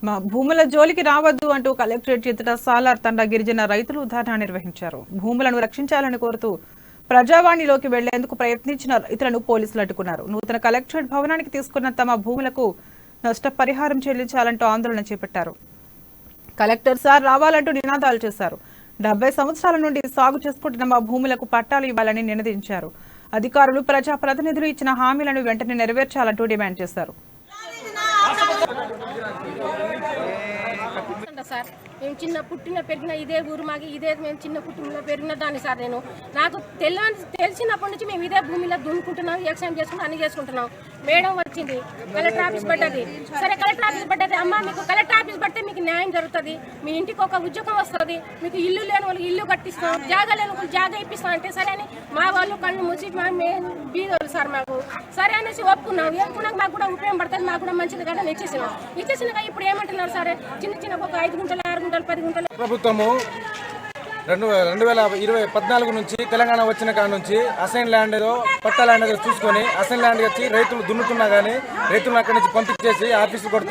మా భూముల జోలికి రావద్దు అంటూ కలెక్టరేట్ ఎదుట సాలార్ తండా గిరిజన రైతులు ధర్నా నిర్వహించారు. భూములను రక్షించాలని కోరుతూ ప్రజావాణిలోకి వెళ్లేందుకు ప్రయత్నించిన రైతులను పోలీసులు అడ్డుకున్నారు. నూతన కలెక్టరేట్ భవనానికి తీసుకున్న తమ భూములకు నష్టపరిహారం చెల్లించాలంటూ ఆందోళన చేపట్టారు. కలెక్టర్ సార్ రావాలంటూ నినాదాలు చేశారు. 70 సంవత్సరాల నుండి సాగు చేసుకుంటున్న మా భూములకు పట్టాలు ఇవ్వాలని నినదించారు. అధికారులు ప్రజాప్రతినిధులు ఇచ్చిన హామీలను వెంటనే నెరవేర్చాలంటూ డిమాండ్ చేశారు. సార్ మేము చిన్న పుట్టిన పెరిగిన ఇదే ఊరు మాకు ఇదే మేము చిన్న కుటుంబంలో పెరిగిన దాన్ని సార్ నాకు తెలిసినప్పటి నుంచి మేము ఇదే భూమిలో దున్నుకుంటున్నాం, ఎక్సైమ్ చేసుకుంటాం, అన్ని చేసుకుంటున్నాం. మేడం వచ్చింది, కలెక్టర్ ఆఫీస్ పడ్డది. సరే కలెక్టర్ ఆఫీస్ పడ్డది, అమ్మ మీకు కలెక్టర్ ఆఫీస్ పడితే మీకు న్యాయం జరుగుతుంది, మీ ఇంటికి ఒక ఉద్యోగం వస్తుంది, మీకు ఇల్లు లేని వాళ్ళకి ఇల్లు కట్టిస్తాం, జాగా లేని వాళ్ళకి జాగా ఇప్పిస్తాం అంటే సరే అని మా వాళ్ళు కళ్ళు మూసి బీదోళ్ళు సార్ మాకు సరే అనేసి ఒప్పుకున్నాక మాకు కూడా ఉపయోగం పడుతుంది, మాకు కూడా మంచిది కదా ఇచ్చేసినాక ఇప్పుడు ఏమంటున్నారు సరే చిన్న ఒక 5 గుంటలు 6 గుంటలు 10 గుంటలు. ప్రభుత్వము 2014 నుంచి తెలంగాణ వచ్చిన కాడ నుంచి అసైన్ ల్యాండ్ ఏదో పట్ట ల్యాండ్ ఏదో చూసుకొని అసైన్ ల్యాండ్ వచ్చి రైతులు దున్నుతున్నా కానీ రైతులను అక్కడి నుంచి పంపించేసి ఆఫీసులు కొడుతున్నారు.